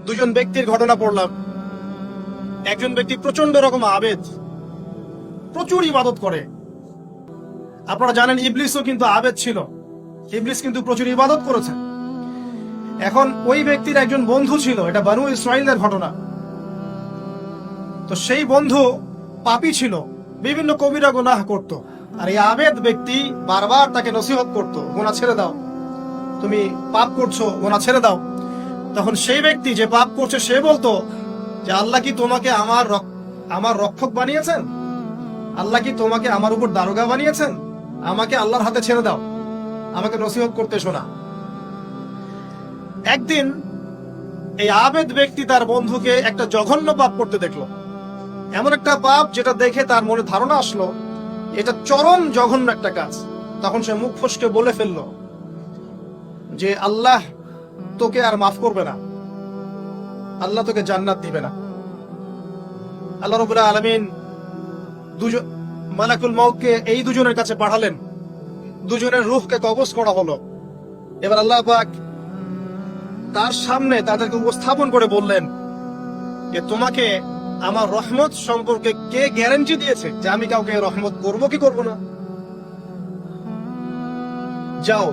দুজন ব্যক্তির ঘটনা পড়লাম। একজন ব্যক্তি প্রচন্ড রকম আবেদ, প্রচুর ইবাদত করে। আপনারা জানেন ইবলিসও কিন্তু আবেদ ছিল, ইবলিস কিন্তু প্রচুর ইবাদত করেছে। এখন ওই ব্যক্তির একজন বন্ধু ছিল, এটা বানু ইসরাইলের ঘটনা। তো সেই বন্ধু পাপী ছিল, বিভিন্ন কবিরা গুনাহ করত। আর এই আবেদ ব্যক্তি বারবার তাকে নসিহত করত, গুনাহ ছেড়ে দাও, তুমি পাপ করছো, গুনাহ ছেড়ে দাও। তখন সেই ব্যক্তি যে পাপ করছে সে বলতো যে আল্লাহ কি তোমাকে আমার রক্ষক বানিয়েছেন? আল্লাহ কি তোমাকে আমার উপর দারোগা বানিয়েছেন? আমাকে আল্লাহর হাতে ছেড়ে দাও, আমাকে নসিহত করতে শোনা। একদিন এই আবেদ ব্যক্তি তার বন্ধুকে একটা জঘন্য পাপ করতে দেখলো, এমন একটা পাপ যেটা দেখে তার মনে ধারণা আসলো এটা চরম জঘন্য একটা কাজ। তখন সে মুখ ফসকে বলে ফেললো যে আল্লাহ তোকে আর মাফ করবে না, আল্লাহ তোকে জান্নাত দিবে না। আল্লাহ রাব্বুল আলামিন মালাকুল মউতকে এই দুজনের কাছে পাঠালেন, দুজনের রূহকে কবজ করা হলো। এবার আল্লাহ পাক তার সামনে তাদেরকে উপস্থাপন করে বললেন যে তোমাকে আমার রহমত সম্পর্কে কে গ্যারান্টি দিয়েছে যে আমি কাউকে রহমত করব কি করব না? যাও,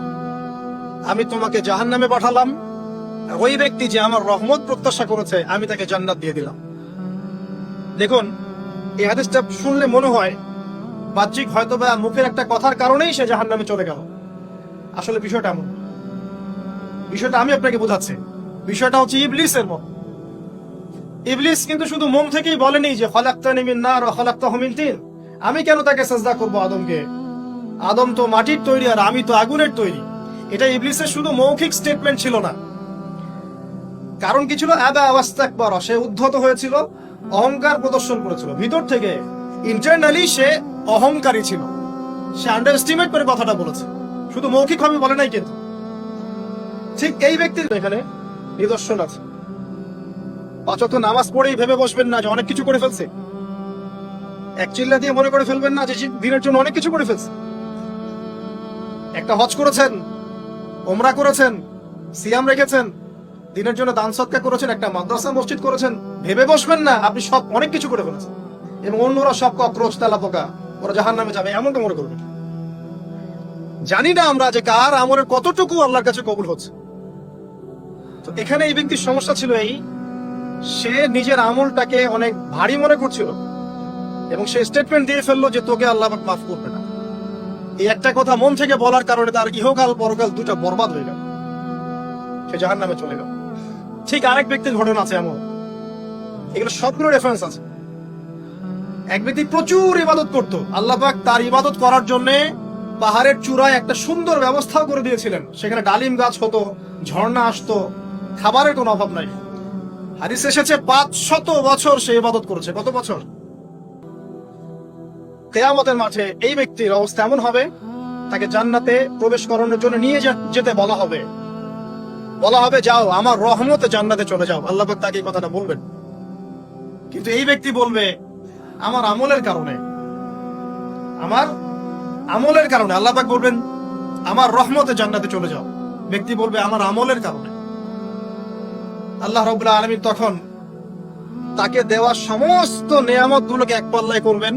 আমি তোমাকে জাহান্নামে পাঠালাম, ওই ব্যক্তি যে আমার রহমত প্রত্যাশা করেছে আমি তাকে জান্নাত দিয়ে দিলাম। দেখুন, এই হাদিসটা শুনলে মনে হয় বাহ্যিক হয়তো বা মুখের একটা কথার কারণেই সে জাহান্নামে চলে গেল। আসলে বিষয়টা এমন, বিষয়টা আমি আপনাকে বোঝাচ্ছি। বিষয়টা হচ্ছে ইবলিসের মত। ইবলিস কিন্তু শুধু মন থেকেই বলেনি যে খলাকতানি মিন নার ওয়া খলাকতাহু মিন তিন, আমি কেন তাকে সিজদা করব আদমকে, আদম তো মাটির তৈরি আর আমি তো আগুনের তৈরি। এটা ইবলিসের শুধু মৌখিক স্টেটমেন্ট ছিল না, কারণ কি ছিল? আবা ওয়াস্তাকবার, সে উদ্ধত হয়েছিল, অহংকার প্রদর্শন করেছিল। ভিতর থেকে ইন্টারনালি সে অহংকারী ছিল, সে আন্ডারএস্টিমেট করে কথাটা বলেছে, শুধু মৌখিক ভাবে বলে নাই। কিন্তু ঠিক এই ব্যক্তির এখানে নিদর্শন আছে। পাঁচ ওয়াক্ত নামাজ পড়েই ভেবে বসবেন না যে অনেক কিছু করে ফেলছে, এক চিল্লা দিয়ে মনে করে ফেলবেন না যে দিনের জন্য অনেক কিছু করে ফেলছে। একটা হজ করেছেন, ওমরা করেছেন, সিয়াম রেখেছেন, দিনের জন্য দান সদকা করেছেন, একটা মাদ্রাসা মসজিদ করেছেন, ভেবে বসবেন না আপনি সব অনেক কিছু করে ফেলেছেন এবং অন্যরা সব ককরোচ তেলাপোকা, ওরা জাহান্নামে যাবে এমনটা মনে করবেন। জানি না আমরা যে কার আমলের কতটুকু আল্লাহর কাছে কবুল হচ্ছে। তো এখানে এই ব্যক্তির সমস্যা ছিল এই, সে নিজের আমলটাকে অনেক ভারী মনে করছিল এবং সে স্টেটমেন্ট দিয়ে ফেললো যে তোকে আল্লাহ মাফ করবে না। এই একটা কথা মন থেকে বলার কারণে তার ইহকাল পরকাল দুটা বরবাদ হয়ে গেল, সে জাহান্নামে চলে গেল। ঠিক আরেক ব্যক্তির ঘটনা আছে এমন, এগুলো সবগুলো রেফারেন্স আছে। এক ব্যক্তি প্রচুর ইবাদত করত, আল্লাহ পাক তার ইবাদত করার জন্য পাহাড়ের চূড়ায় একটা সুন্দর ব্যবস্থাও করে দিয়েছিলেন। সেখানে ডালিম গাছ হতো, ঝর্ণা আসতো, খাবারের কোনো অভাব নাই। হাদিস এসেছে 500 বছর সে ইবাদত করেছে। কত বছর? কিয়ামতের মাঠে এই ব্যক্তির অবস্থা এমন হবে, তাকে জান্নাতে প্রবেশ করানোর জন্য নিয়ে যেতে বলা হবে, যাও আমার রহমতে জান্নাতে চলে যাও। আল্লাহ পাক তাকে এই কথাটা বলবেন, কিন্তু এই ব্যক্তি বলবে আমার আমলের কারণে, আল্লাহ পাক বলবেন আমার রহমতে জান্নাতে চলে যাও। ব্যক্তি বলবে আমার আমলের কারণে। আল্লাহ রাব্বুল আলামিন তখন তাকে দেওয়া সমস্ত নেয়ামত গুলোকে এক পাল্লায় করবেন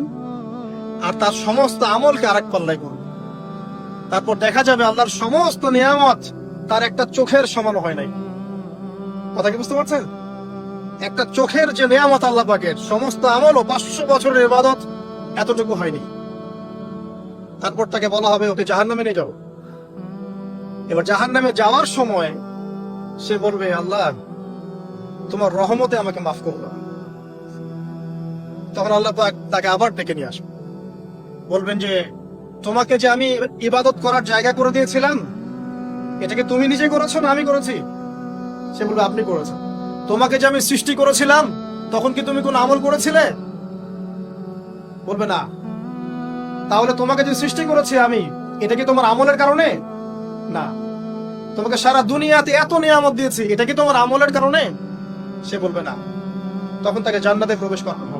আর তার সমস্ত আমলকে আরেক পাল্লায় করবেন। তারপর দেখা যাবে আল্লাহর সমস্ত নিয়ামত তার একটা চোখের সমান হয় নাই। কথা কি বুঝতে পারছেন? একটা চোখের যে নিয়ামত আল্লাহ পাকের, সমস্ত আমল ও 500 বছরের ইবাদত এতটুকু হয়নি। তারপর তাকে বলা হবে ওকে জাহান্নামে নিয়ে যাও। এবার জাহান্নামে যাওয়ার সময় সে বলবে আল্লাহ তোমার রহমতে আমাকে মাফ করো। তখন আল্লাহ পাক তাকে আবার ডেকে নিয়ে আসবে, বলবেন যে তোমাকে যে আমি ইবাদত করার জায়গা করে দিয়েছিলাম, এটাকে তুমি নিজে করেছো না আমি করেছি? সে বলবে আপনি করেছেন। তোমাকে যে আমি সৃষ্টি করেছিলাম তখন কি তুমি কোন আমল করেছিলে? বলবে না। তাহলে তোমাকে যে সৃষ্টি করেছি আমি, এটা কি তোমার আমলের কারণে? না। তোমাকে সারা দুনিয়াতে এত নিয়ামত দিয়েছি, এটা কি তোমার আমলের কারণে? সে বলবে না। তখন তাকে জান্নাতে প্রবেশ করানো